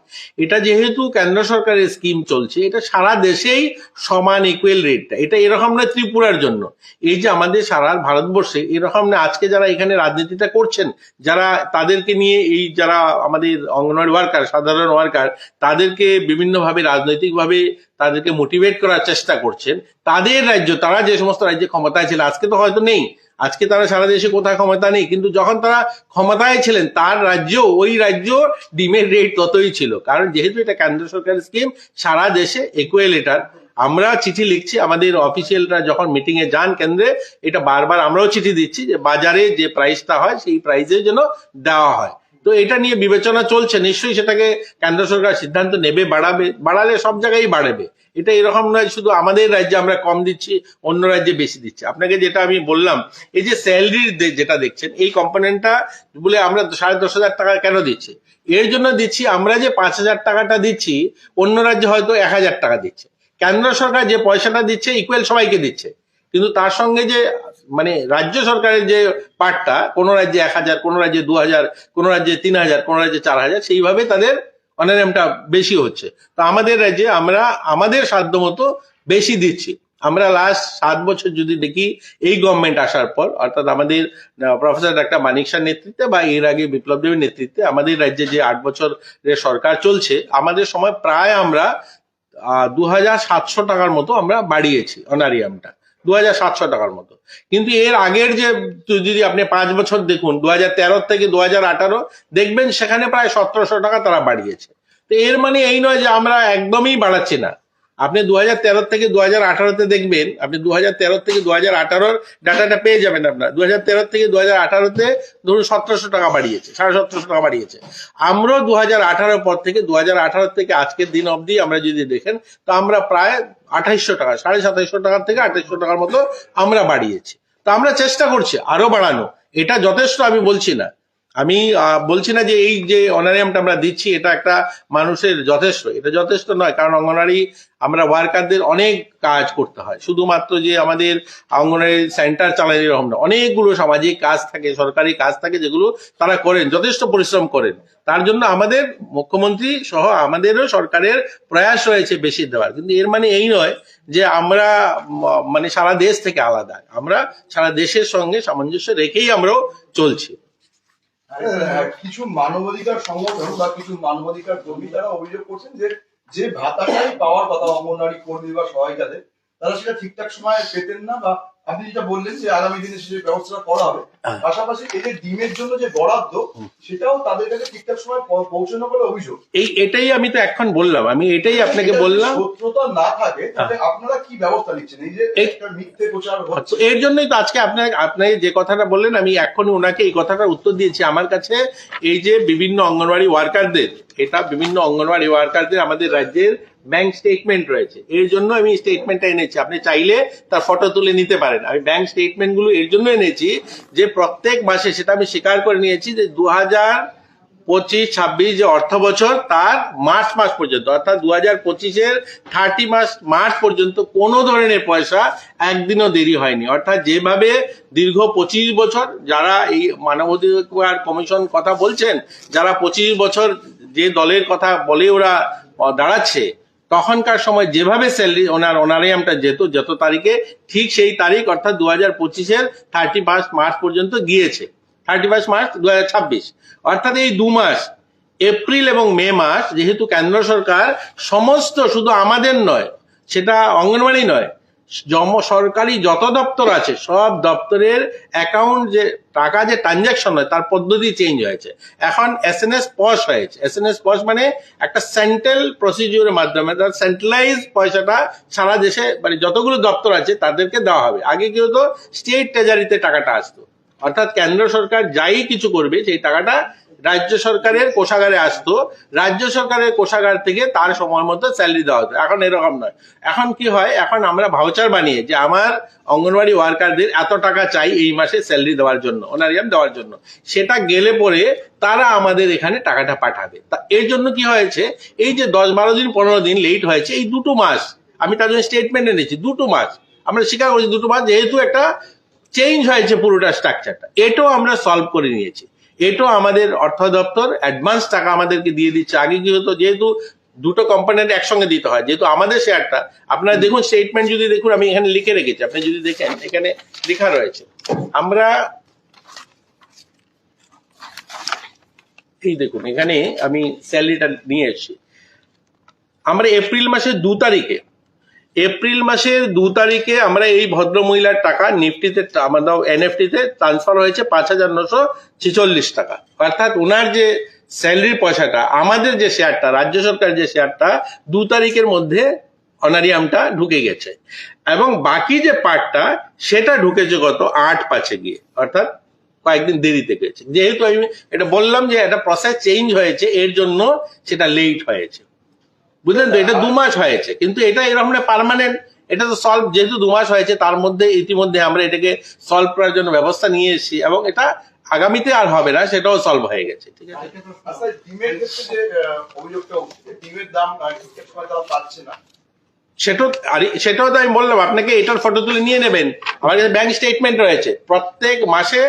এটা যেহেতু কেন্দ্র সরকারের স্কিম চলছে, এটা সারা দেশেই সমান ইকুয়াল রেটটা। এটা এরকম না ত্রিপুরার জন্য, এই যে আমাদের সারা ভারতবর্ষে এরকম না। আজকে যারা এখানে রাজনীতিটা করছেন, যারা তাদেরকে নিয়ে, এই যারা আমাদের অঙ্গনওয়াড়ি ওয়ার্কার, সাধারণ ওয়ার্কার, তাদেরকে বিভিন্নভাবে রাজনৈতিকভাবে তাদেরকে মোটিভেট করার চেষ্টা করছেন, তাদের রাজ্য, তারা যে সমস্ত রাজ্যে ক্ষমতায় ছিল, আজকে তো হয়তো নেই, আজকে তারা সারা দেশে কোথায় ক্ষমতা নেই, কিন্তু যখন তারা ক্ষমতায় ছিলেন তার রাজ্য, ওই রাজ্য ডিমের রেট ততই ছিল। কারণ যেহেতু এটা কেন্দ্র সরকারের স্কিম, সারা দেশে ইকুয়াল। এটার আমরা চিঠি লিখছি, আমাদের অফিসিয়ালরা যখন মিটিং এ যান কেন্দ্রে, এটা বারবার আমরাও চিঠি দিচ্ছি যে বাজারে যে প্রাইসটা হয় সেই প্রাইসের জন্য দেওয়া হয়। তো এটা নিয়ে বিবেচনা চলছে, নিশ্চয়ই সেটাকে কেন্দ্র সরকার সিদ্ধান্ত নেবে, বাড়ালে সব জায়গায় বাড়বে। এটা এরকম নয় শুধু আমাদের রাজ্যে আমরা কম দিচ্ছি, অন্য রাজ্যে বেশি দিচ্ছি। আপনাকে যেটা আমি বললাম, এই যে স্যালারির যেটা দেখছেন, এই কম্পোনেন্টটা বলে আমরা 10,500 টাকা কেন দিচ্ছি? এর জন্য দিচ্ছি, আমরা যে 5,000 টাকাটা দিচ্ছি, অন্য রাজ্যে হয়তো 1,000 টাকা দিচ্ছে। কেন্দ্র সরকার যে পয়সাটা দিচ্ছে ইকুয়াল সবাইকে দিচ্ছে, কিন্তু তার সঙ্গে যে মানে রাজ্য সরকারের যে পার্টটা, কোন রাজ্যে 1,000, কোন রাজ্যে 2,000, কোন রাজ্যে 3,000, কোন রাজ্যে 4,000, সেইভাবে তাদের অনারিয়ামটা বেশি হচ্ছে। তো আমাদের রাজ্যে আমরা আমাদের সাধ্য মতো বেশি দিচ্ছি। আমরা লাস্ট 7 বছর যদি দেখি, এই গভর্নমেন্ট আসার পর, অর্থাৎ আমাদের প্রফেসর ডাক্তার মানিক শাহর নেতৃত্বে বা এর আগে বিপ্লব দেবের নেতৃত্বে আমাদের রাজ্যে যে 8 বছরের সরকার চলছে, আমাদের সময় প্রায় আমরা 2,700 টাকার মতো আমরা বাড়িয়েছি অনারিয়ামটা, 2,700 টাকার মতো। কিন্তু এর আগের যে, যদি আপনি 5 বছর দেখুন, 2013 থেকে 2018 দেখবেন সেখানে প্রায় 1,700 টাকা তারা বাড়িয়েছে। তো এর মানে এই নয় যে আমরা একদমই বাড়াচ্ছি না। আপনি 2013 থেকে 2018-তে দেখবেন, আপনি 2013 থেকে 2018-র ডাটাটা পেয়ে যাবেন। আপনার 2013 থেকে 2018-তে ধরুন 1,700 টাকা বাড়িয়েছে, 1,750 টাকা বাড়িয়েছে। আমরাও 2018 পর থেকে, 2018 থেকে আজকের দিন অবধি আমরা যদি দেখেন, তো আমরা প্রায় 2,800 টাকা, 2,750 টাকার থেকে 2,800 টাকার মতো আমরা বাড়িয়েছি। তো আমরা চেষ্টা করছি আরো বাড়ানো। এটা যথেষ্ট আমি বলছি না, আমি বলছি না যে এই যে অনারিয়ামটা আমরা দিচ্ছি এটা একটা মানুষের যথেষ্ট, এটা যথেষ্ট নয়। কারণ অঙ্গনওয়াড়ি আমরা ওয়ার্কারদের অনেক কাজ করতে হয়, শুধুমাত্র যে আমাদের অঙ্গনওয়াড়ি সেন্টার চালানো এরকম না, অনেকগুলো সামাজিক কাজ থাকে, সরকারি কাজ থাকে, যেগুলো তারা করেন, যথেষ্ট পরিশ্রম করেন। তার জন্য আমাদের মুখ্যমন্ত্রী সহ আমাদেরও সরকারের প্রয়াস রয়েছে বেশি দেওয়ার। কিন্তু এর মানে এই নয় যে আমরা মানে সারা দেশ থেকে আলাদা, আমরা সারা দেশের সঙ্গে সামঞ্জস্য রেখেই আমরাও চলছি। কিছু মানবাধিকার সংগঠন বা কিছু মানবাধিকার কর্মী তারা অভিযোগ করছেন যে যে ভাতাটাই পাওয়ার কথা অঙ্গনওয়াড়ি কর্মী বা সহায়িকাদের, তারা সেটা ঠিকঠাক সময় পেতেন না। বা আপনি যেটা বললেন যে আগামী দিনে সেই ব্যবস্থা করা হবে, পাশাপাশি এদের ডিমের জন্য যে বরাদ্দ সেটাও তাদের কাছে ঠিকঠাক সময় পৌঁছানো বলে অভিযোগ। এটাই আমি তো এখন বললাম, আমি এটাই আপনাকে বললাম, সত্যতা না থাকে তাহলে আপনারা কি ব্যবস্থা নিচ্ছেন? এই যে একটা মিথ্যে প্রচার হচ্ছে, এর জন্যই তো আজকে আপনি যে কথাটা বললেন, আমি এখনই ওনাকে এই কথাটার উত্তর দিয়েছি। আমার কাছে এই যে বিভিন্ন অঙ্গনওয়াড়ি ওয়ার্কারদের, এটা বিভিন্ন অঙ্গনওয়াড়ি ওয়ার্কারদের আমাদের রাজ্যের ব্যাংক স্টেটমেন্ট রয়েছে, এর জন্য আমি স্টেটমেন্টটা এনেছি। আপনি চাইলে তার ফটো তুলে নিতে পারেন। আমি ব্যাংক স্টেটমেন্ট গুলো এর জন্য এনেছি যে প্রত্যেক মাসে, সেটা আমি স্বীকার করে নিয়েছি যে 2025-26 যে অর্থ বছর, তার মার্চ মাস পর্যন্ত, অর্থাৎ 2025-এর 30 মার্চ পর্যন্ত কোনো ধরনের পয়সা একদিনও দেরি হয়নি। অর্থাৎ যেভাবে দীর্ঘ 25 বছর যারা এই মানবাধিকার কমিশন কথা বলছেন, যারা 25 বছর যে দলের কথা বলে ওরা দাঁড়াচ্ছে, তখনকার সময় যেভাবে স্যালারি অনারিয়ামটা যেত যত তারিখে, ঠিক সেই তারিখ অর্থাৎ 2025-এর 31 মার্চ পর্যন্ত গিয়েছে, 31 মার্চ 2026। অর্থাৎ এই 2 মাস, এপ্রিল এবং মে মাস, যেহেতু কেন্দ্র সরকার সমস্ত, শুধু আমাদের নয়, সেটা অঙ্গনওয়াড়ি নয়, সরকারি যত দপ্তর আছে সব দপ্তরের অ্যাকাউন্ট যে টাকা যে ট্রানজাকশন হয় তার পদ্ধতি চেঞ্জ হয়েছে। এখন এসএনএস পস হয়েছে। এসএনএস পস মানে একটা সেন্ট্রাল প্রসিডিউরের মাধ্যমে তার সেন্ট্রালাইজ পয়সাটা সারা দেশে মানে যতগুলো দপ্তর আছে তাদেরকে দেওয়া হবে। আগে কি হতো, স্টেট ট্রেজারিতে টাকাটা আসতো, অর্থাৎ কেন্দ্র সরকার যাই কিছু করবে সেই টাকাটা রাজ্য সরকারের কোষাগারে আসতো, রাজ্য সরকারের কোষাগার থেকে তার সময় মতো স্যালারি দেওয়া হতো। এখন এরকম নয়, এখন কি হয়, এখন আমরা ভাউচার বানিয়ে যে আমার অঙ্গনওয়াড়ি ওয়ার্কারদের এত টাকা চাই এই মাসে স্যালারি দেওয়ার জন্য, অনারিয়াম দেওয়ার জন্য, সেটা গেলে পরে তারা আমাদের এখানে টাকাটা পাঠাবে। তা এর জন্য কি হয়েছে, এই যে 10-12 দিন 15 দিন লেট হয়েছে, এই 2 মাস আমি তার জন্য স্টেটমেন্ট এনেছি, 2 মাস আমরা স্বীকার করছি, 2 মাস যেহেতু একটা চেঞ্জ হয়েছে পুরোটা স্ট্রাকচারটা, এটাও আমরা সলভ করে নিয়েছি। এটাও আমাদের অর্থ দপ্তর অ্যাডভান্স টাকা আমাদেরকে দিয়ে দিচ্ছে। আগে কি হতো, যেহেতু দুটো কোম্পানির একসঙ্গে দিতে হয়, যেহেতু আমাদের শেয়ারটা, আপনারা দেখুন স্টেটমেন্ট যদি দেখুন, আমি এখানে লিখে রেখেছি, আপনি যদি দেখেন এখানে লেখা রয়েছে, আমরা এই দেখুন এখানে আমি স্যালারিটা নিয়ে এসেছি। আমরা এপ্রিল মাসের 2 তারিখে আমরা এই ভদ্র মহিলার টাকা নিফটিতে, আমাদের এনএফটিতে ট্রান্সফার হয়েছে 5,946 টাকা। অর্থাৎ ওনার যে স্যালারির পয়সাটা, আমাদের যে শেয়ারটা, রাজ্য সরকার যে শেয়ারটা 2 তারিখের মধ্যে অনারিয়ামটা ঢুকে গেছে, এবং বাকি যে পার্টটা সেটা ঢুকেছে গত 8/5 গিয়ে, অর্থাৎ কয়েকদিন দেরিতে গেছে। যেহেতু আমি এটা বললাম যে একটা প্রসেস চেঞ্জ হয়েছে, এর জন্য সেটা লেট হয়েছে, বুঝলেন তো। এটা 2 মাস হয়েছে, কিন্তু এটা এরকম পার্মানেন্ট, এটা তো সলভ, যেহেতু 2 মাস হয়েছে তার মধ্যে ইতিমধ্যে আমরা এটাকে সলভ করার জন্য ব্যবস্থা নিয়ে এসেছি, এবং এটা আগামীতে আর হবে না, সেটাও সলভ হয়ে গেছে। ঠিক আছে, আচ্ছা, ডিমের ক্ষেত্রে যে অভিযোগটা উঠছে, ডিমের দাম ঠিকঠাক সময় তারা পাচ্ছে না, সেটাও তো আমি বললাম আপনাকে, এটার ফটো তুলে নিয়ে নেবেন, আমার কাছে ব্যাংক স্টেটমেন্ট রয়েছে। প্রত্যেক মাসে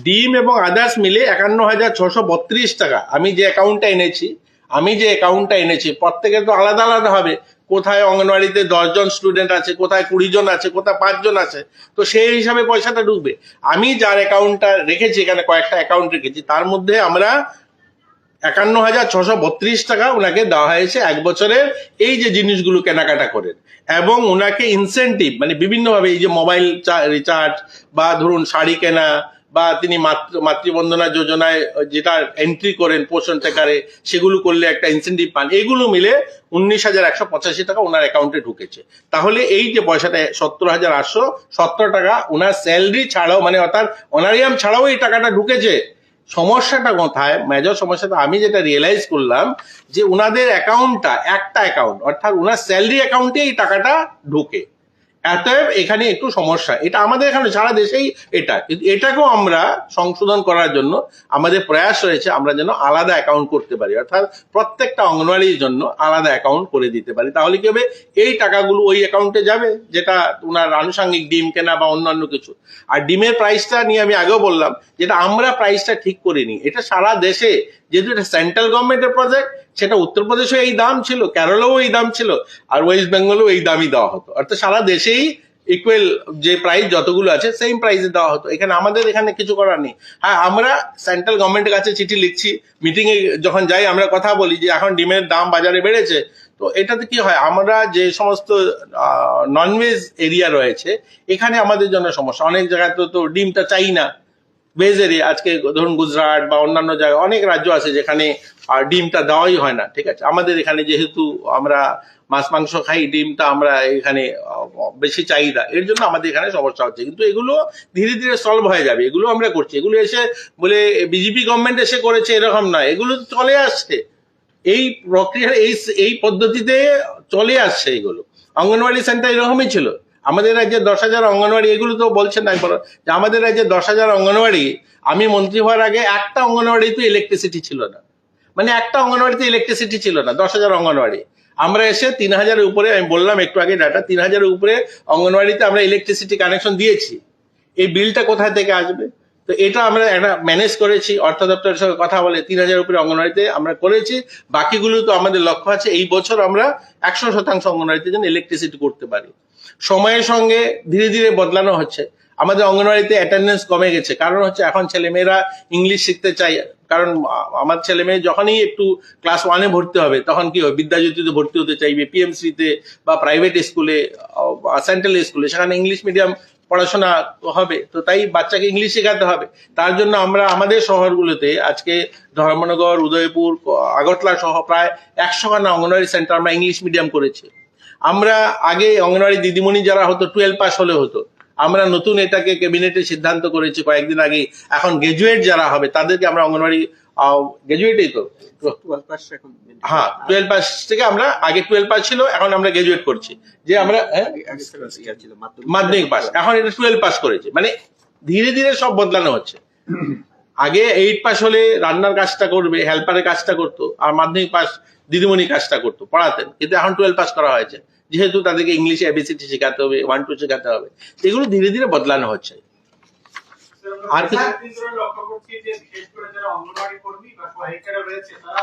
ডিম এবং আদার্স মিলে 51,632 টাকা আমি যে অ্যাকাউন্টটা এনেছি, প্রত্যেকের তো আলাদা আলাদা হবে। কোথায় অঙ্গনওয়াড়িতে 10 জন স্টুডেন্ট আছে, কোথায় 20 জন আছে, কোথায় 5 জন আছে, তো সেই হিসাবে পয়সাটা ঢুকবে। আমি যার অ্যাকাউন্টটা রেখেছি, এখানে কয়েকটা অ্যাকাউন্ট রেখেছি, তার মধ্যে আমরা 51,632 টাকা ওনাকে দেওয়া হয়েছে 1 বছরের এই যে জিনিসগুলো কেনাকাটা করেন, এবং ওনাকে ইনসেন্টিভ মানে বিভিন্নভাবে, এই যে মোবাইল রিচার্জ, বা ধরুন শাড়ি কেনা, বা তিনি মাতৃবন্দনা যোজনায় যেটা এন্ট্রি করেন পোষণ ট্যাকারে, সেগুলো করলে একটা ইনসেন্টিভ পান, এগুলো মিলে 19,185 টাকা ওনার অ্যাকাউন্টে ঢুকেছে। তাহলে এই যে পয়সাটা 70,870 টাকা ওনার স্যালারি ছাড়াও, মানে অর্থাৎ অনারিয়াম ছাড়াও এই টাকাটা ঢুকেছে। সমস্যাটা কোথায়, মেজর সমস্যাটা আমি যেটা রিয়েলাইজ করলাম, যে ওনাদের অ্যাকাউন্টটা একটা অ্যাকাউন্ট, অর্থাৎ ওনার স্যালারি অ্যাকাউন্টে এই টাকাটা ঢোকে। অতএব এখানে একটু সমস্যা, এটা আমাদের এখানে সারা দেশেই এটা, কিন্তু এটাকেও আমরা সংশোধন করার জন্য আমাদের প্রয়াস রয়েছে, আমরা যেন আলাদা অ্যাকাউন্ট করতে পারি, অর্থাৎ প্রত্যেকটা অঙ্গনওয়াড়ির জন্য আলাদা অ্যাকাউন্ট করে দিতে পারি। তাহলে কি হবে, এই টাকাগুলো ওই অ্যাকাউন্টে যাবে, যেটা ওনার আনুষঙ্গিক ডিম কেনা বা অন্যান্য কিছু। আর ডিমের প্রাইসটা নিয়ে আমি আগেও বললাম, যেটা আমরা প্রাইসটা ঠিক করিনি, এটা সারা দেশে, যেহেতু এটা সেন্ট্রাল গভর্নমেন্টের প্রজেক্ট, সেটা উত্তরপ্রদেশেও এই দাম ছিল, কেরলেও এই দাম ছিল, আর ওয়েস্ট বেঙ্গলেও এই দামই দেওয়া হতো। অর্থাৎ সারা দেশেই ইকুয়াল যে প্রাইস যতগুলো আছে সেম প্রাইসে দেওয়া হতো। এখানে আমাদের এখানে কিছু করার নেই। হ্যাঁ, আমরা সেন্ট্রাল গভর্নমেন্টের কাছে চিঠি লিখছি, মিটিং এ যখন যাই আমরা কথা বলি যে এখন ডিমের দাম বাজারে বেড়েছে। তো এটাতে কি হয়, আমরা যে সমস্ত ননভেজ এরিয়া রয়েছে এখানে আমাদের জন্য সমস্যা, অনেক জায়গায় তো ডিমটা চাই না, ভেজ এরিয়া, আজকে ধরুন গুজরাট বা অন্যান্য জায়গায় অনেক রাজ্য আছে যেখানে ডিমটা দেওয়াই হয় না। ঠিক আছে, আমাদের এখানে যেহেতু আমরা মাছ মাংস খাই, ডিমটা আমরা এখানে বেশি চাহিদা, এর জন্য আমাদের এখানে সমস্যা হচ্ছে। কিন্তু এগুলো ধীরে ধীরে সলভ হয়ে যাবে, এগুলো আমরা করছি। এগুলো এসে বলে বিজেপি গভর্নমেন্ট এসে করেছে এরকম নয়, এগুলো চলে আসছে, এই প্রক্রিয়া এই পদ্ধতিতে চলে আসছে। এগুলো অঙ্গনওয়াড়ি সেন্টার এরকমই ছিল। আমাদের রাজ্যে 10,000 অঙ্গনওয়াড়ি, এগুলো তো বলছেন না একবার, যে আমাদের রাজ্যে 10,000 অঙ্গনওয়াড়ি, আমি মন্ত্রী হওয়ার আগে একটা অঙ্গনওয়াড়িতে ইলেকট্রিসিটি ছিল না, মানে একটা অঙ্গনওয়াড়িতে ইলেকট্রিসিটি ছিল না। 10,000 অঙ্গনওয়াড়ি, আমরা এসে 3,000-এর উপরে, আমি বললাম একটু আগে ডাটা, 3,000-এর উপরে অঙ্গনওয়াড়িতে আমরা ইলেকট্রিসিটি কানেকশন দিয়েছি। এই বিলটা কোথায় থেকে আসবে? তো এটা আমরা একটা ম্যানেজ করেছি, অর্থ দপ্তরের সঙ্গে কথা বলে 3,000-এর উপরে অঙ্গনওয়াড়িতে আমরা করেছি। বাকিগুলো তো আমাদের লক্ষ্য আছে এই বছর আমরা 100% অঙ্গনওয়াড়িতে যেন ইলেকট্রিসিটি করতে পারি। সময়ের সঙ্গে ধীরে ধীরে বদলানো হচ্ছে। আমাদের অঙ্গনওয়াড়িতে অ্যাটেন্ডেন্স কমে গেছে, কারণ হচ্ছে এখন ছেলেমেয়েরা ইংলিশ শিখতে চায়। কারণ আমার ছেলে মেয়ে যখনই একটু ক্লাস 1-এ ভর্তি হবে, তখন কি হবে, বিদ্যাজ্যোতিতে ভর্তি হতে চাইবে, পিএমসিতে বা প্রাইভেট স্কুলে, সেন্ট্রাল স্কুলে, সেখানে ইংলিশ মিডিয়াম পড়াশোনা হবে। তো তাই বাচ্চাকে ইংলিশ শেখাতে হবে। তার জন্য আমরা আমাদের শহরগুলোতে আজকে ধর্মনগর, উদয়পুর, আগরতলা সহ প্রায় 100খানা অঙ্গনওয়াড়ি সেন্টার আমরা ইংলিশ মিডিয়াম করেছি। আমরা আগে অঙ্গনওয়াড়ি দিদিমণি যারা হতো 12 পাস হলে হতো, আমরা নতুন এটাকে ক্যাবিনেটে সিদ্ধান্ত করেছি কয়েকদিন আগে, এখন গ্রাজুয়েট যারা হবে তাদেরকে আমরা অঙ্গনওয়াড়ি গ্রাজুয়েটই তো, হ্যাঁ 12 পাস থেকে আমরা আগে 12 পাস ছিল, এখন আমরা গ্রাজুয়েট করছি, যে আমরা মাধ্যমিক পাস, এখন এটা 12 পাস করেছে। মানে ধীরে ধীরে সব বদলানো হচ্ছে। আগে 8 পাস হলে রান্নার কাজটা করবে, হেল্পারের কাজটা করতো, আর মাধ্যমিক পাস দিদিমণি কাজটা করতো, পড়াতেন। কিন্তু এখন 12 পাস করা হয়েছে, যেহেতু তাদেরকে ইংলিশে এবিসিডি শেখাতে হবে, 1 2 শেখাতে হবে, এগুলো ধীরে ধীরে বদলানো হচ্ছে। আর কিছু লক্ষ্য করছি যে বিশেষ করে যারা অঙ্গনওয়াড়ি কর্মী বা সহায়িকারা রয়েছে তারা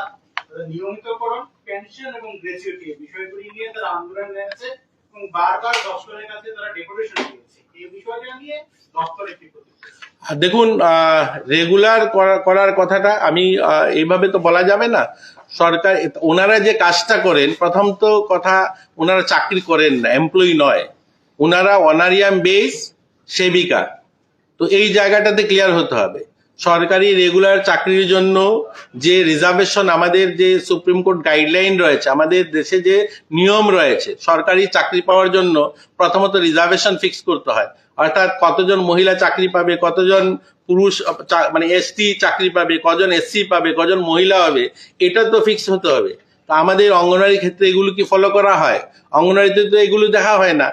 নিয়মিতকরণ, পেনশন এবং গ্র্যাচুইটি বিষয়গুলি নিয়ে তারা আন্দোলন নিয়েছে এবং বারবার দপ্তরের কাছে তারা ডেপুটেশন দিয়েছে। এই বিষয়টা নিয়ে দপ্তরে কি প্রতিক্রিয়া? দেখুন, রেগুলার করার কথাটা আমি এইভাবে তো বলা যাবে না। সরকার ওনারা যে কাজটা করেন, প্রথম তো কথা ওনারা চাকরি করেন না, এমপ্লয়ি নয়, ওনারা অনারিয়াম বেস সেবিকা। তো এই জায়গাটাতে ক্লিয়ার হতে হবে। সরকারি রেগুলার চাকরির জন্য যে রিজার্ভেশন, আমাদের যে সুপ্রিম কোর্ট গাইডলাইন রয়েছে, আমাদের দেশে যে নিয়ম রয়েছে, সরকারি চাকরি পাওয়ার জন্য প্রথমত রিজার্ভেশন ফিক্স করতে হয়। অর্থাৎ কতজন মহিলা চাকরি পাবে, কতজন পুরুষ মানে এসটি চাকরি পাবে, কজন এসসি পাবে, কজন মহিলা হবে, এটা তো ফিক্স হতে হবে। তো আমাদের অঙ্গনওয়াড়ির ক্ষেত্রে এগুলো কি ফলো করা হয়? অঙ্গনওয়াড়িতে তো এগুলো দেখা হয় না,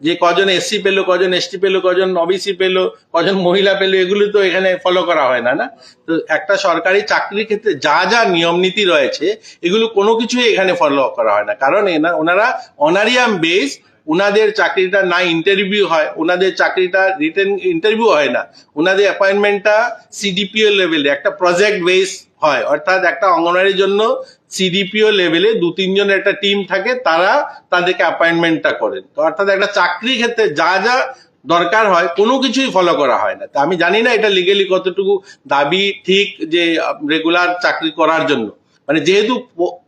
যে কজন এসসি পেলো, কজন এসটি পেলো, কজন ওবিসি পেলো, কজন মহিলা পেলো, এগুলো তো এখানে ফলো করা হয় না। না, তো একটা সরকারি চাকরির ক্ষেত্রে যা যা নিয়ম নীতি রয়েছে এগুলো কোনো কিছুই এখানে ফলো করা হয় না। কারণ ওনারা অনারিয়াম বেস, ওনাদের চাকরিটা না ইন্টারভিউ হয়, ওনাদের চাকরিটা রিটেন ইন্টারভিউ হয় না, ওনাদের অ্যাপয়েন্টমেন্টটা সিডিপিও লেভেলে একটা প্রজেক্ট বেস হয়। অর্থাৎ একটা অঙ্গনওয়াড়ির জন্য সিডিপিও লেভেলে 2-3 জনের একটা টিম থাকে, তারা তাদেরকে অ্যাপয়েন্টমেন্টটা করেন। তো অর্থাৎ একটা চাকরির ক্ষেত্রে যা যা দরকার হয় কোনো কিছুই ফলো করা হয় না। তা আমি জানি না এটা লিগেলি কতটুকু দাবি ঠিক, যে রেগুলার চাকরি করার জন্য, মানে যেহেতু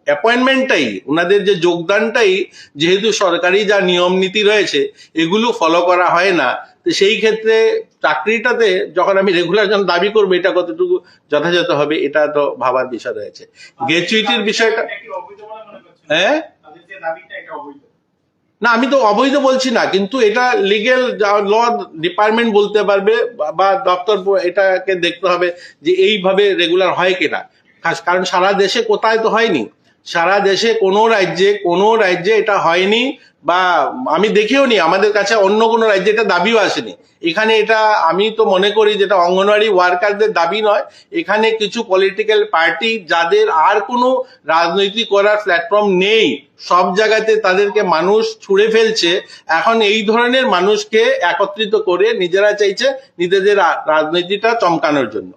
অ্যাপয়েন্টমেন্টটাই, ওনাদের যে যোগদানটাই যেহেতু সরকারি যা নিয়ম নীতি রয়েছে এগুলো ফলো করা হয় না, তো সেই ক্ষেত্রে চাকরিটাতে যখন আমি রেগুলার যখন দাবি করবো এটা কতটুকু যথাযথ হবে, এটা তো ভাবার বিষয় রয়েছে। গ্র্যাচুইটির বিষয়টা, এটা কি অবৈধ বলে মনে করছেন? হ্যাঁ তাদের যে দাবিটা এটা অবৈধ? না, আমি তো অবৈধ বলছি না, কিন্তু এটা লিগেল ল ডিপার্টমেন্ট বলতে পারবে, বা দপ্তর এটাকে দেখতে হবে যে এইভাবে রেগুলার হয় কিনা। কারণ সারা দেশে কোথায় তো হয়নি, সারা দেশে কোনো রাজ্যে এটা হয়নি, বা আমি দেখেও নি, আমাদের কাছে অন্য কোনো রাজ্যে এটা দাবিও আসেনি। এখানে এটা আমি তো মনে করি যেটা অঙ্গনওয়াড়ি ওয়ার্কারদের দাবি নয়, এখানে কিছু পলিটিক্যাল পার্টি যাদের আর কোনো রাজনৈতিক করার প্ল্যাটফর্ম নেই, সব জায়গাতে তাদেরকে মানুষ ছুড়ে ফেলছে, এখন এই ধরনের মানুষকে একত্রিত করে নিজেরা চাইছে নিজেদের রাজনীতিটা চমকানোর জন্য।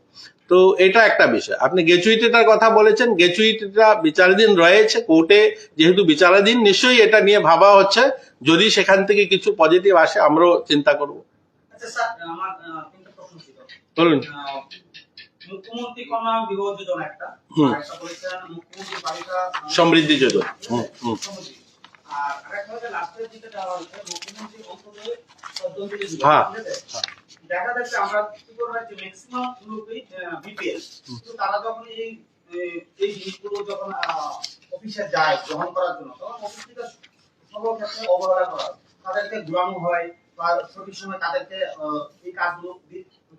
তো এটা একটা বিষয়। আপনি গ্র্যাচুইটিটার কথা বলেছেন, গ্র্যাচুইটিটা বিচারাধীন রয়েছে কোর্টে, যেহেতু বিচারাধীন নিশ্চয়ই এটা নিয়ে ভাবা হচ্ছে, যদি সেখান থেকে কিছু পজিটিভ আসে আমরাও চিন্তা করব। আচ্ছা স্যার, আমার তিনটা প্রশ্ন ছিল। বলুন। মুখ্যমন্ত্রী কন্যা বিবাহ যোজনা একটা, হুম। আর একটা বলেছেন মুখ্যমন্ত্রী বালিকা সমৃদ্ধি যোজনা। সমৃদ্ধি। আর আরেকটা হচ্ছে লাস্টের দিকে দেওয়া হয়েছে মুখ্যমন্ত্রী অন্তর্জয় পদ্ধতি যোজনা। হ্যাঁ। দেখা যাচ্ছে আমরা ত্রিপুরা রাজ্যে ম্যাক্সিমাম লোকই বিপিএল, কিন্তু তারা যখন এই জিনিসগুলো যখন অফিসে যায় গ্রহণ করার জন্য, তখন অফিস থেকে সর্বক্ষেত্রে অবহেলা করা হয়, তাদেরকে ঘুরানো হয় বা সঠিক সময় তাদেরকে এই কাজগুলো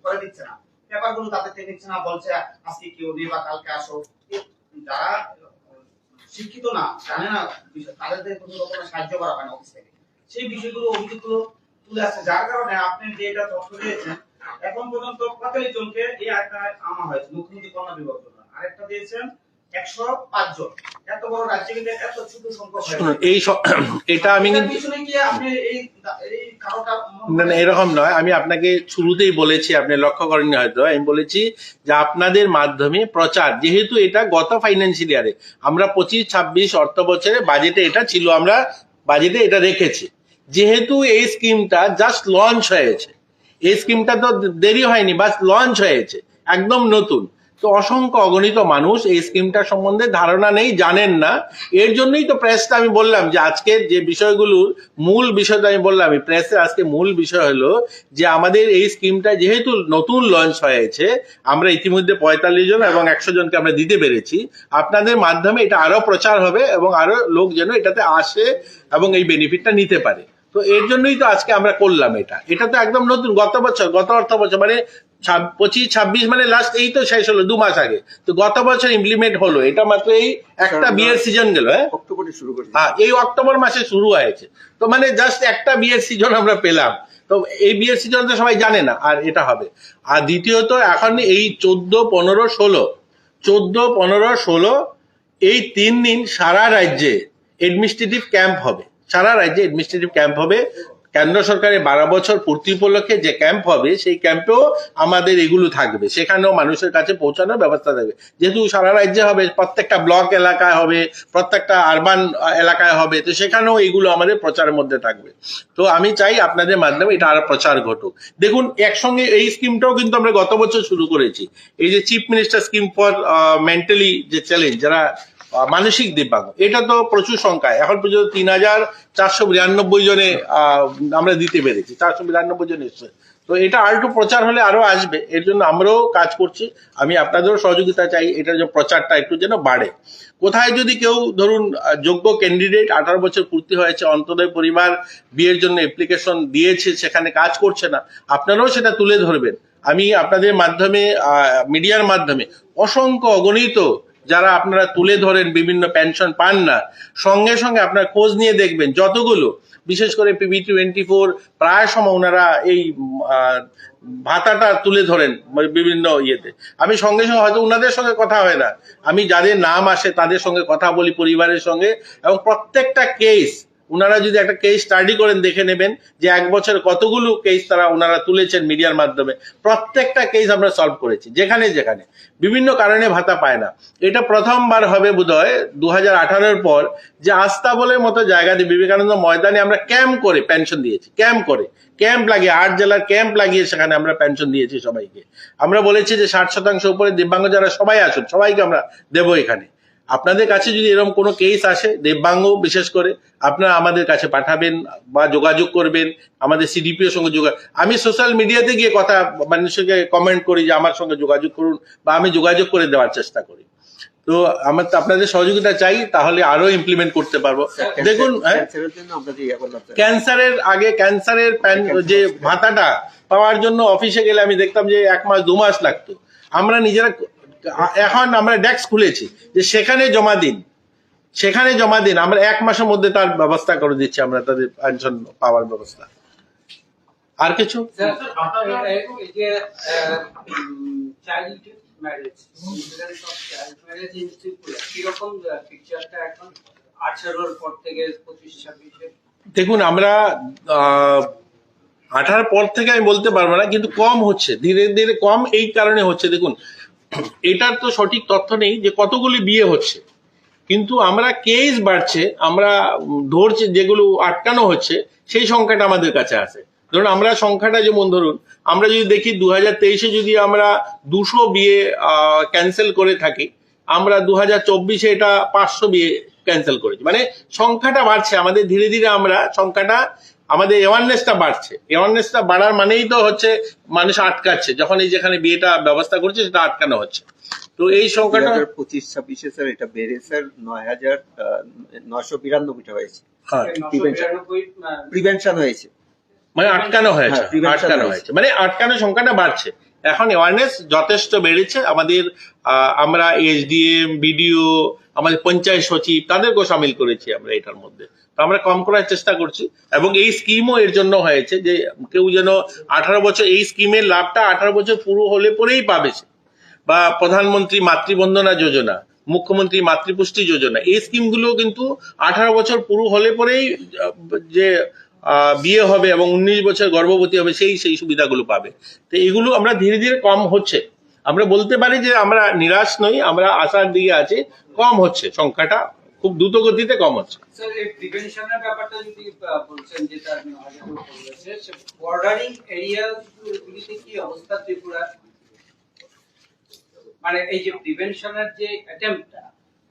করে দিচ্ছে না, পেপারগুলো তাদের থেকে নিচ্ছে না, বলছে আজকে কেউ নেই বা কালকে আসো। যারা শিক্ষিত না, জানে না বিষয়, তাদের কোনো রকমের সাহায্য করা হয় না অফিস থেকে। সেই বিষয়গুলো অভিযোগগুলো তুলে আসছে, যার কারণে আপনি যে এটা তথ্য দিয়েছেন, এখন পর্যন্ত 45 জনকে এই আওতায় আনা হয়েছে মুখ্যমন্ত্রী কন্যা বিবাহ যোজনা। আরেকটা দিয়েছেন 105 জন। এত বড় রাজ্যে কিন্তু এত ছোট সংখ্যক হয়। শুনুন, এটা আমি কিন্তু পিছনে কি আপনি এই কারণটা না, এরকম নয়। আমি আপনাকে শুরুতেই বলেছি, আপনি লক্ষ্য করেননি হয়তো, আমি বলেছি যে আপনাদের মাধ্যমে প্রচার, যেহেতু এটা গত ফাইন্যান্সিয়াল ইয়ারে আমরা 25-26 অর্থ বছরে বাজেটে এটা ছিল, আমরা বাজেটে এটা রেখেছি। যেহেতু এই স্কিমটা জাস্ট লঞ্চ হয়েছে, এই স্কিমটা তো দেরি হয়নি, বাস লঞ্চ হয়েছে, একদম নতুন, তো অসংখ্য অগণিত মানুষ এই স্কিমটা সম্বন্ধে ধারণা নেই, জানেন না। এর জন্যই তো প্রেসটা আমি বললাম যে আজকের যে বিষয়গুলোর মূল বিষয়টা আমি বললাম, প্রেসের আজকে মূল বিষয় হলো যে আমাদের এই স্কিমটা যেহেতু নতুন লঞ্চ হয়েছে, আমরা ইতিমধ্যে 45 জন এবং 100 জনকে আমরা দিতে পেরেছি। আপনাদের মাধ্যমে এটা আরো প্রচার হবে এবং আরো লোক যেন এটাতে আসে এবং এই বেনিফিটটা নিতে পারে। তো এর জন্যই তো আজকে আমরা করলাম এটা তো একদম নতুন, গত অর্থ বছর মানে 25-26 মানে লাস্ট এই তো শেষ হলো 2 মাস আগে, তো গত বছর ইমপ্লিমেন্ট হলো, এটা মাত্র এই একটা বিয়ের সিজন গেল। হ্যাঁ, অক্টোবরে শুরু করেছি। হ্যাঁ, এই অক্টোবর মাসে শুরু হয়েছে, তো মানে জাস্ট একটা বিয়ের সিজন আমরা পেলাম। তো এই বিয়ের সিজন তো সবাই জানে না, আর এটা হবে। আর দ্বিতীয়ত এখন এই 14-15-16 এই 3 দিন সারা রাজ্যে এডমিনিস্ট্রেটিভ ক্যাম্প হবে, সারা রাজ্যে এডমিনিস্ট্রেটিভ ক্যাম্প হবে। কেন্দ্র সরকারের 12 বছর পূর্তি উপলক্ষে যে ক্যাম্প হবে, সেই ক্যাম্পেও আমাদের এগুলো থাকবে, সেখানেও মানুষের কাছে পৌঁছানোর ব্যবস্থা থাকবে। যেহেতু সারা রাজ্যে হবে, প্রত্যেকটা ব্লক এলাকায় হবে, প্রত্যেকটা আরবান এলাকায় হবে, তো সেখানেও এগুলো আমাদের প্রচারের মধ্যে থাকবে। তো আমি চাই আপনাদের মাধ্যমে এটা আরো প্রচার ঘটুক। দেখুন, একসঙ্গে এই স্কিমটাও কিন্তু আমরা গত বছর শুরু করেছি, এই যে chief minister scheme for mentally যে চ্যালেঞ্জ, যারা মানসিক দিব্যাঙ্গ, এটা তো প্রচুর সংখ্যায়, এখন পর্যন্ত 3492 জনে আমরা দিতে পেরেছি, 492 জন এসছে। তো এটা আর একটু প্রচার হলে আরো আসবে, এর জন্য আমরাও কাজ করছি। আমি আপনাদেরও সহযোগিতা চাই, এটার যে প্রচারটা একটু যেন বাড়ে। কোথায় যদি কেউ ধরুন যোগ্য ক্যান্ডিডেট 18 বছর পূর্তি হয়েছে, অন্তোদয় পরিবার বিয়ের জন্য অ্যাপ্লিকেশন দিয়েছে, সেখানে কাজ করছে না, আপনারাও সেটা তুলে ধরবেন। আমি আপনাদের মাধ্যমে, মিডিয়ার মাধ্যমে অসংখ্য অগণিত যারা আপনারা তুলে ধরেন বিভিন্ন পেনশন পান না, সঙ্গে সঙ্গে আপনারা খোঁজ নিয়ে দেখবেন যতগুলো, বিশেষ করে PB24 প্রায় সময় ওনারা এই ভাতাটা তুলে ধরেন বিভিন্ন ইয়েতে। আমি সঙ্গে সঙ্গে, হয়তো ওনাদের সঙ্গে কথা হয় না, আমি যাদের নাম আসে তাদের সঙ্গে কথা বলি, পরিবারের সঙ্গে, এবং প্রত্যেকটা কেস ওনারা যদি একটা কেস স্টাডি করেন, দেখে নেবেন যে 1 বছর কতগুলো কেস ওনারা তুলেছেন মিডিয়ার মাধ্যমে। প্রত্যেকটা কেস আমরা সলভ করেছি, যেখানে যেখানে বিভিন্ন কারণে ভাতা পায় না। এটা প্রথমবার হবে বোধহয় 2018-এর পর, যে আস্তাবলের মতো জায়গাতে বিবেকানন্দ ময়দানে আমরা ক্যাম্প করে পেনশন দিয়েছি, ক্যাম্প লাগিয়ে 8 জেলার ক্যাম্প লাগিয়ে সেখানে আমরা পেনশন দিয়েছি সবাইকে। আমরা বলেছি যে 60% উপরে দিব্যাঙ্গ যারা সবাই আসুন, সবাইকে আমরা দেবো এখানে। আপনাদের কাছে যদি এরকম কোনো কেস আসে, দিব্যাঙ্গ বিশেষ করে, আপনারা আমাদের কাছে পাঠাবেন বা যোগাযোগ করবেন, আমাদের CDPOর সঙ্গে আমি সোশ্যাল মিডিয়াতে গিয়ে কথা মানুষকে কমেন্ট করি যে আমার সঙ্গে যোগাযোগ করুন, বা আমি যোগাযোগ করে দেওয়ার চেষ্টা করি। তো আমার তো আপনাদের সহযোগিতা চাই, তাহলে আরো ইমপ্লিমেন্ট করতে পারবো। দেখুন, ক্যান্সারের যে ভাতাটা পাওয়ার জন্য অফিসে গেলে আমি দেখতাম যে 1 মাস 2 মাস লাগতো। আমরা নিজেরা এখন আমরা ডেস্ক খুলেছি যে সেখানে জমা দিন, আমরা 1 মাসের মধ্যে তার ব্যবস্থা করে দিচ্ছি, আমরা তাদের পেনশন পাওয়ার ব্যবস্থা। আর কিছু চাইল্ড ম্যারেজ, কিরকম পিকচারটা এখন 18-র পর থেকে 25-26-এ? দেখুন, আমরা 18 পর থেকে আমি বলতে পারবো না, কিন্তু কম হচ্ছে, ধীরে ধীরে কম এই কারণে হচ্ছে। দেখুন, এটার তো সঠিক তথ্য নেই যে কতগুলি বিয়ে হচ্ছে, কিন্তু আমরা কেস বাড়ছে, আমরা ধরছি যেগুলো আটকানো হচ্ছে, সেই সংখ্যাটা আমাদের কাছে আছে। ধরুন, আমরা সংখ্যাটা যেমন ধরুন, আমরা যদি দেখি 2023-এ যদি আমরা 200 বিয়ে ক্যান্সেল করে থাকি, আমরা 2024-এ এটা 500 বিয়ে ক্যান্সেল করেছি। মানে সংখ্যাটা বাড়ছে আমাদের, ধীরে ধীরে আমরা সংখ্যাটা, আমাদের অ্যাওয়ারনেসটা বাড়ছে। অ্যাওয়ারনেসটা বাড়ার মানেই তো হচ্ছে মানুষ আটকাচ্ছে, যখন এই যেখানে বিয়েটা ব্যবস্থা করছে সেটা আটকানো হচ্ছে। তো এই সংখ্যাটা 2025-26-এ স্যার এটা বেড়ে স্যার 9,992টা হয়েছে। হ্যাঁ, 992 প্রিভেনশন হয়েছে, মানে আটকানো হয়েছে, হ্যাঁ, prevention হয়েছে। মানে আটকানোর সংখ্যাটা বাড়ছে। এখন অ্যাওয়ারনেস যথেষ্ট বেড়েছে আমাদের। আমরা SDM, BDO, আমাদের পঞ্চায়েত সচিব, তাদেরকেও সামিল করেছি আমরা এটার মধ্যে। তো আমরা কম করার চেষ্টা করছি, এবং এই স্কিমও এর জন্য হয়েছে যে কেউ যেন 18 বছর, এই স্কিমের লাভটা 18 বছর পুরো হলে পরেই পাবে সে। বা প্রধানমন্ত্রী মাতৃবন্দনা যোজনা, মুখ্যমন্ত্রী মাতৃপুষ্টি যোজনা, এই স্কিমগুলো কিন্তু 18 বছর পুরো হলে পরেই যে বিয়ে হবে এবং 19 বছর গর্ভবতী হবে, সেই সুবিধাগুলো পাবে। তো এগুলো আমরা ধীরে ধীরে কম হচ্ছে, আমরা বলতে পারি যে আমরা নিরাশ নই, আমরা আশার দিকে আছি, কম হচ্ছে সংখ্যাটা, খুব দ্রুত গতিতে কম হচ্ছে। স্যার, এই প্রিভেনশনের ব্যাপারটা যদি বলছেন, যেটা বর্ডারিং এরিয়া গুলিতে কি অবস্থা ত্রিপুরা? মানে এই যে প্রিভেনশনের যে অ্যাটেম্পটটা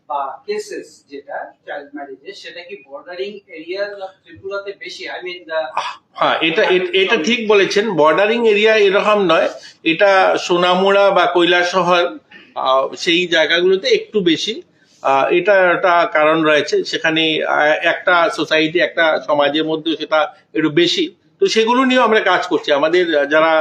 বা কেসেস যেটা চাইল্ড ম্যারেজের, সেটা কি বর্ডারিং এরিয়া ত্রিপুরাতে বেশি? আই মিন হ্যাঁ, এটা ঠিক বলেছেন, বর্ডারিং এরিয়া এরকম নয়, এটা সোনামুড়া বা কৈলাসহর সেই জায়গাগুলোতে একটু বেশি। এটা একটা কারণ রয়েছে, সেখানে একটা সোসাইটি একটা সমাজের মধ্যে সেটা একটু বেশি। তো সেগুলো নিয়েও আমরা কাজ করছি। আমাদের যারা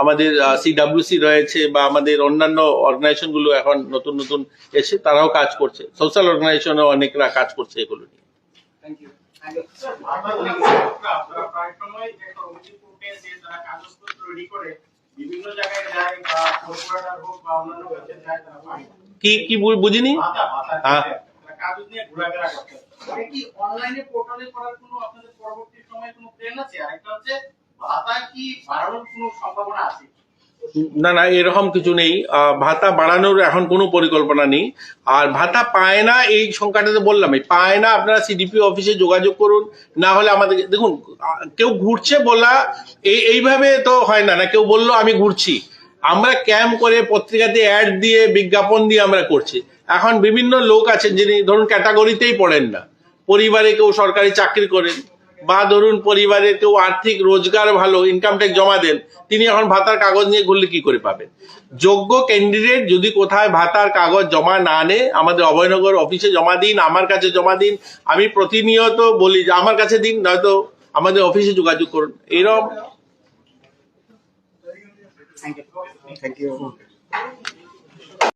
আমাদের সিডাব্লিউসি রয়েছে বা আমাদের অন্যান্য অর্গানাইজেশন গুলো এখন নতুন নতুন এসে তারাও কাজ করছে, সোশ্যাল অর্গানাইজেশনও অনেকরা কাজ করছে এগুলো নিয়ে। Thank you. আপনারা প্রায় সময় একটা অভিযোগ উঠে যে তারা কাগজপত্র রেডি করে বিভিন্ন জায়গায় যায় বা কর্পোরেটর হোক বা অন্যান্য ওয়েবসাইট যায়, তারা পায় না। কি বুঝিনি? হ্যাঁ। তারা কাগজ নিয়ে ঘোরাফেরা করছে। এটা কি অনলাইনে পোর্টালে করার কোনো আপনাদের পরবর্তী সময়ে কোনো প্ল্যান আছে? আরেকটা হচ্ছে ভাতা কি বাড়ানোর কোনো সম্ভাবনা আছে? না না, এরকম কিছু নেই। ভাতা বাড়ানোর এখন কোনো পরিকল্পনা নেই। আর ভাতা পায় না এই সংখ্যাটাতে বললাম, পায় না, আপনারা সিডিপি অফিসে যোগাযোগ করুন। না হলে আমাদের দেখুন, কেউ ঘুরছে বলা এইভাবে তো হয় না। না কেউ বললো আমি ঘুরছি, আমরা ক্যাম্প করে পত্রিকাতে অ্যাড দিয়ে বিজ্ঞাপন দিয়ে আমরা করছি। এখন বিভিন্ন লোক আছেন যিনি ধরুন ক্যাটাগরিতেই পড়েন না, পরিবারে কেউ সরকারি চাকরি করেন বা ধরুন পরিবারের কেউ আর্থিক রোজগার ভালো, ইনকাম ট্যাক্স জমা দেন, তিনি এখন ভাতার কাগজ নিয়ে ঘুরলে কি করে পাবেন? যোগ্য ক্যান্ডিডেট যদি কোথায় ভাতার কাগজ জমা না নেয়, আমাদের অভয়নগর অফিসে জমা দিন, আমার কাছে জমা দিন। আমি প্রতিনিয়ত বলি যে আমার কাছে দিন, নয়তো আমাদের অফিসে যোগাযোগ করুন। এরকম থ্যাংক ইউ। Thank you.